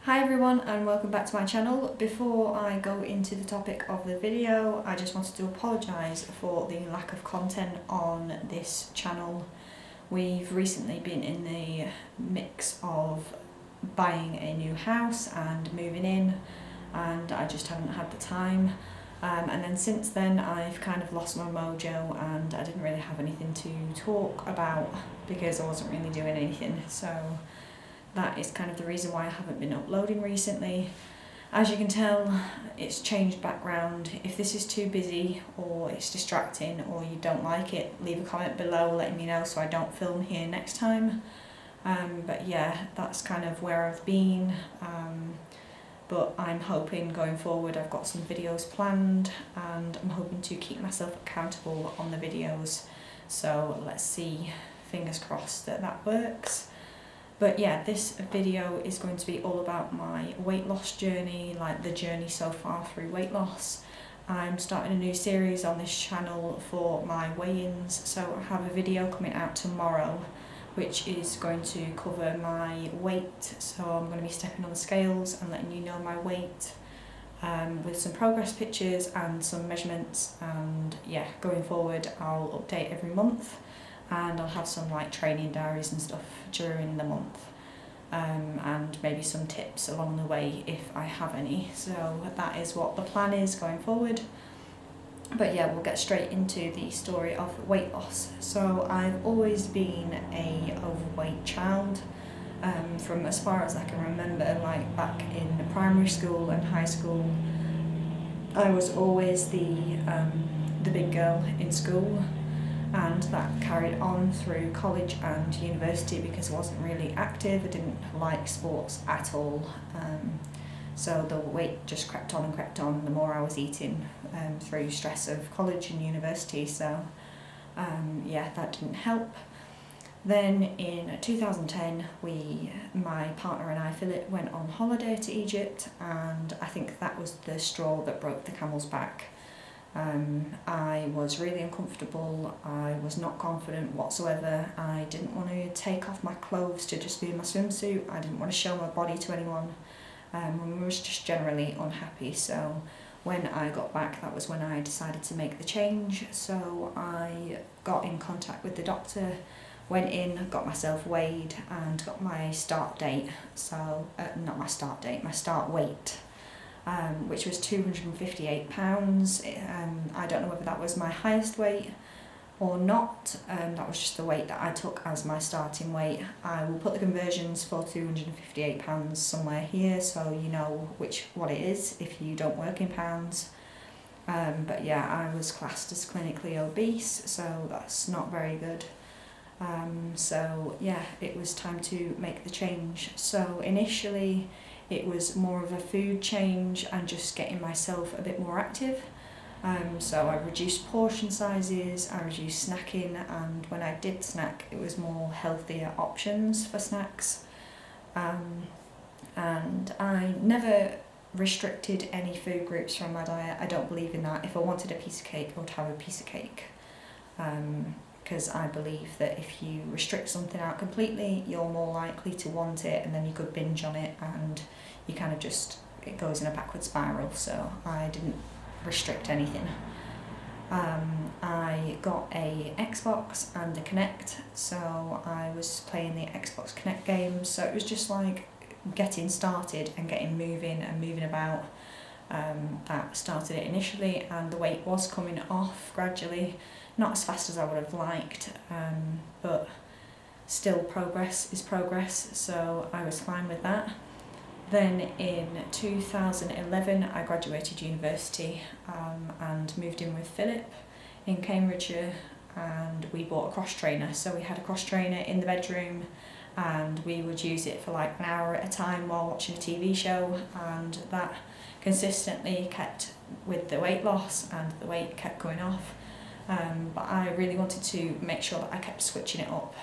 Hi everyone and welcome back to my channel. Before I go into the topic of the video, I just wanted to apologise for the lack of content on this channel. We've recently been in the mix of buying a new house and moving in, and I just haven't had the time. And then since then I've kind of lost my mojo and I didn't really have anything to talk about because I wasn't really doing anything. So that is kind of the reason why I haven't been uploading recently. As you can tell, it's changed background. If this is too busy or it's distracting or you don't like it, leave a comment below letting me know so I don't film here next time. But yeah, that's kind of where I've been. But I'm hoping going forward I've got some videos planned and I'm hoping to keep myself accountable on the videos. So let's see, fingers crossed that that works. But yeah, this video is going to be all about my weight loss journey, like the journey so far through weight loss. I'm starting a new series on this channel for my weigh-ins, so I have a video coming out tomorrow which is going to cover my weight. So I'm going to be stepping on the scales and letting you know my weight with some progress pictures and some measurements, and yeah, going forward I'll update every month. And I'll have some like training diaries and stuff during the month, and maybe some tips along the way if I have any. So that is what the plan is going forward. But yeah, we'll get straight into the story of weight loss. So I've always been a overweight child, from as far as I can remember, like back in primary school and high school. I was always the big girl in school. And that carried on through college and university because I wasn't really active. I didn't like sports at all. So the weight just crept on and crept on the more I was eating through stress of college and university. So yeah, that didn't help. Then in 2010, my partner and I, Philip, went on holiday to Egypt, and I think that was the straw that broke the camel's back. I was really uncomfortable. I was not confident whatsoever. I didn't want to take off my clothes to just be in my swimsuit. I didn't want to show my body to anyone. I was just generally unhappy. So when I got back, that was when I decided to make the change. So I got in contact with the doctor, went in, got myself weighed and got my start date. So not my start date, my start weight. Which was £258. I don't know whether that was my highest weight or not. That was just the weight that I took as my starting weight. I will put the conversions for £258 somewhere here so you know what it is if you don't work in pounds. But yeah, I was classed as clinically obese, so that's not very good. So yeah, it was time to make the change. So initially it was more of a food change and just getting myself a bit more active. So I reduced portion sizes, I reduced snacking, and when I did snack it was more healthier options for snacks. And I never restricted any food groups from my diet. I don't believe in that. If I wanted a piece of cake, I would have a piece of cake. Because I believe that if you restrict something out completely, you're more likely to want it, and then you could binge on it and you kind of it goes in a backward spiral. So I didn't restrict anything. I got a Xbox and a Kinect, so I was playing the Xbox Kinect games, so it was just like getting started and getting moving and moving about. That started it initially, and the weight was coming off gradually. Not as fast as I would have liked, but still progress is progress, so I was fine with that. Then in 2011 I graduated university and moved in with Philip in Cambridgeshire, and we bought a cross trainer. So we had a cross trainer in the bedroom and we would use it for like an hour at a time while watching a TV show, and that consistently kept with the weight loss and the weight kept going off. But I really wanted to make sure that I kept switching it up.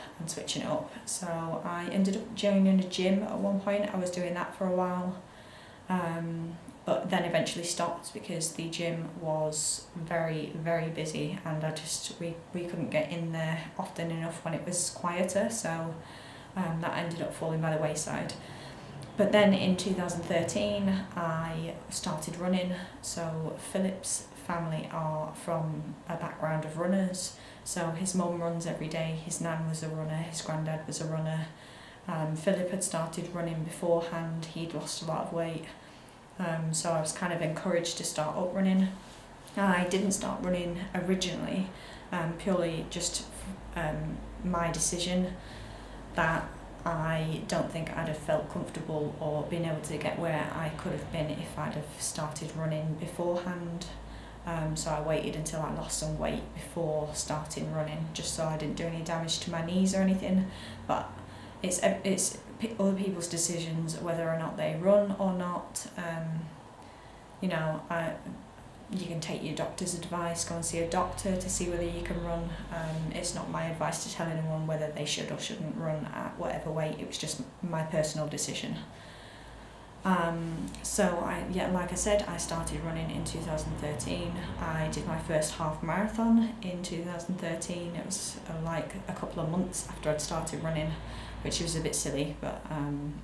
So I ended up joining a gym at one point. I was doing that for a while, but then eventually stopped because the gym was very, very busy, and we couldn't get in there often enough when it was quieter. So that ended up falling by the wayside. But then in 2013 I started running. So Philip's family are from a background of runners. So his mum runs every day, his nan was a runner, his granddad was a runner. Philip had started running beforehand, he'd lost a lot of weight. So I was kind of encouraged to start up running. I didn't start running originally, purely just my decision that I don't think I'd have felt comfortable or been able to get where I could have been if I'd have started running beforehand. So I waited until I lost some weight before starting running, just so I didn't do any damage to my knees or anything. But it's other people's decisions whether or not they run or not. You know, you can take your doctor's advice, go and see a doctor to see whether you can run. It's not my advice to tell anyone whether they should or shouldn't run at whatever weight. It was just my personal decision. So like I said, I started running in 2013. I did my first half marathon in 2013. It was like a couple of months after I'd started running, which was a bit silly, but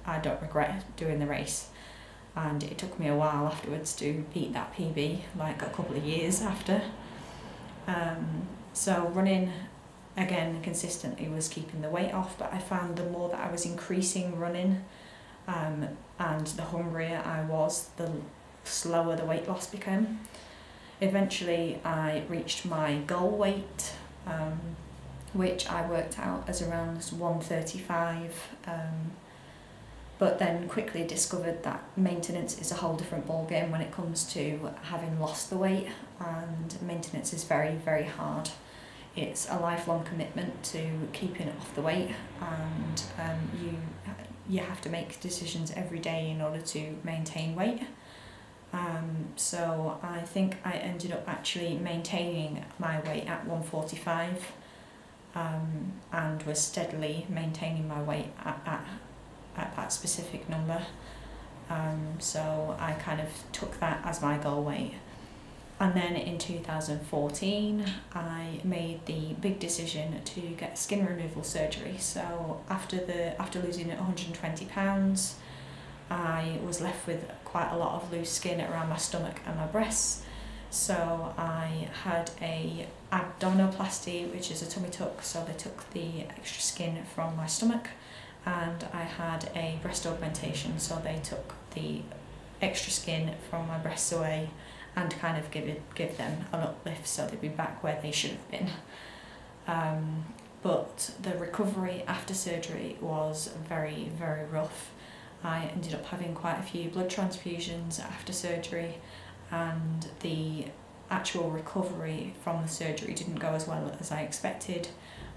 I don't regret doing the race. And it took me a while afterwards to beat that PB, like a couple of years after. So running again consistently was keeping the weight off, but I found the more that I was increasing running, and the hungrier I was, the slower the weight loss became. Eventually I reached my goal weight, which I worked out as around 135, but then quickly discovered that maintenance is a whole different ballgame when it comes to having lost the weight, and maintenance is very, very hard. It's a lifelong commitment to keeping off the weight, and you have to make decisions every day in order to maintain weight. So I think I ended up actually maintaining my weight at 145, and was steadily maintaining my weight at that specific number. So I kind of took that as my goal weight. And then in 2014 I made the big decision to get skin removal surgery. So after losing 120 pounds, I was left with quite a lot of loose skin around my stomach and my breasts. So I had a abdominoplasty, which is a tummy tuck, so they took the extra skin from my stomach, and I had a breast augmentation, so they took the extra skin from my breasts away and kind of give them an uplift so they'd be back where they should have been. But the recovery after surgery was very, very rough. I ended up having quite a few blood transfusions after surgery, and the actual recovery from the surgery didn't go as well as I expected.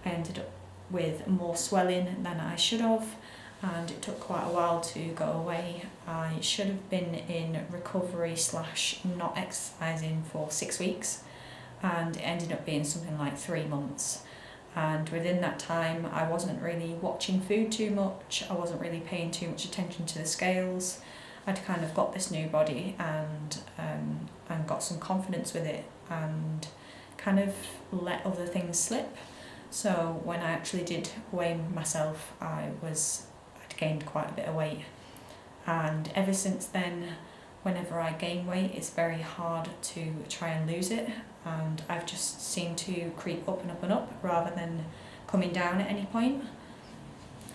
I ended up with more swelling than I should have, and it took quite a while to go away. I should have been in recovery / not exercising for 6 weeks, and it ended up being something like 3 months. And within that time I wasn't really watching food too much, I wasn't really paying too much attention to the scales. I'd kind of got this new body and got some confidence with it, and kind of let other things slip. So when I actually did weigh myself, I'd gained quite a bit of weight, and ever since then, whenever I gain weight, it's very hard to try and lose it, and I've just seemed to creep up and up and up rather than coming down at any point.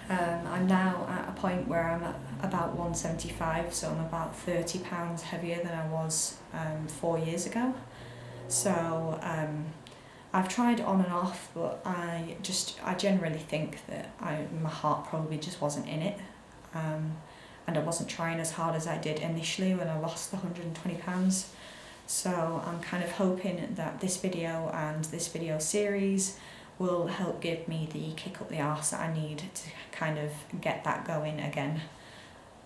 I'm now at a point where I'm at about 175, so I'm about 30 pounds heavier than I was 4 years ago. So I've tried on and off, but I generally think that my heart probably just wasn't in it, and I wasn't trying as hard as I did initially when I lost the 120 pounds. So I'm kind of hoping that this video and this video series will help give me the kick up the arse that I need to kind of get that going again.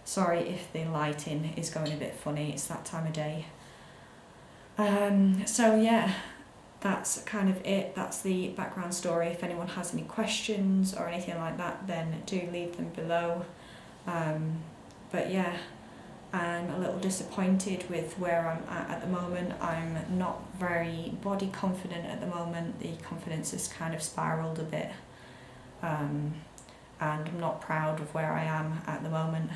Sorry if the lighting is going a bit funny, it's that time of day. So yeah, that's kind of it. That's the background story. If anyone has any questions or anything like that, then do leave them below. But yeah, I'm a little disappointed with where I'm at the moment. I'm not very body confident at the moment. The confidence has kind of spiraled a bit, and I'm not proud of where I am at the moment.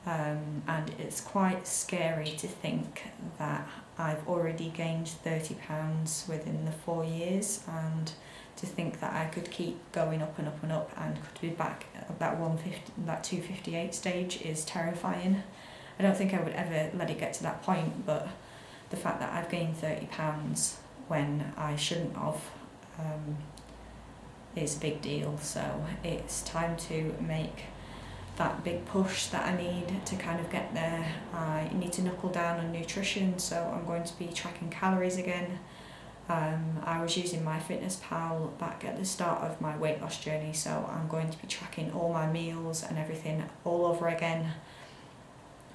and it's quite scary to think that I've already gained £30 within the 4 years, and to think that I could keep going up and up and up and could be back at that 258 stage is terrifying. I don't think I would ever let it get to that point, but the fact that I've gained £30 when I shouldn't have is a big deal. So it's time to make that big push that I need to kind of get there. I need to knuckle down on nutrition, so I'm going to be tracking calories again. I was using MyFitnessPal back at the start of my weight loss journey, so I'm going to be tracking all my meals and everything all over again.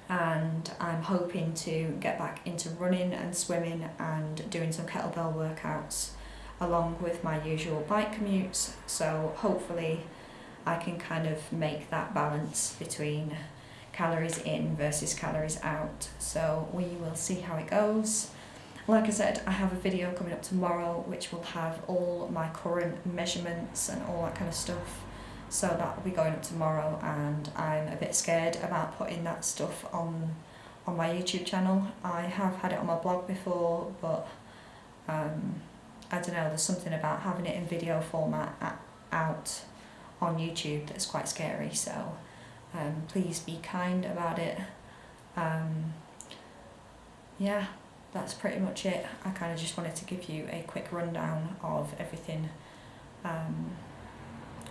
And I'm hoping to get back into running and swimming and doing some kettlebell workouts along with my usual bike commutes, so hopefully I can kind of make that balance between calories in versus calories out. So we will see how it goes. Like I said, I have a video coming up tomorrow which will have all my current measurements and all that kind of stuff. So that will be going up tomorrow, and I'm a bit scared about putting that stuff on my YouTube channel. I have had it on my blog before, but I don't know, there's something about having it in video format out on YouTube that's quite scary, so please be kind about it. Yeah, that's pretty much it. I kind of just wanted to give you a quick rundown of everything.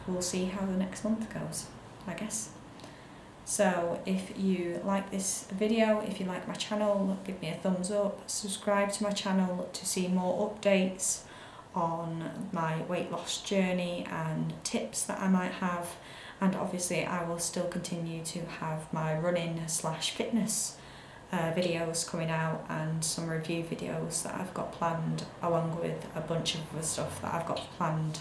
We'll see how the next month goes, I guess. So if you like this video, if you like my channel, give me a thumbs up, subscribe to my channel to see more updates on my weight loss journey and tips that I might have. And obviously I will still continue to have my running / fitness videos coming out, and some review videos that I've got planned, along with a bunch of other stuff that I've got planned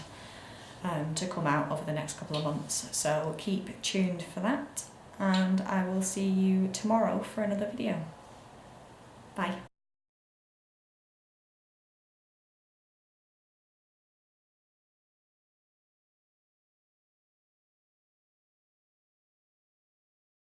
to come out over the next couple of months. So keep tuned for that, and I will see you tomorrow for another video. Bye.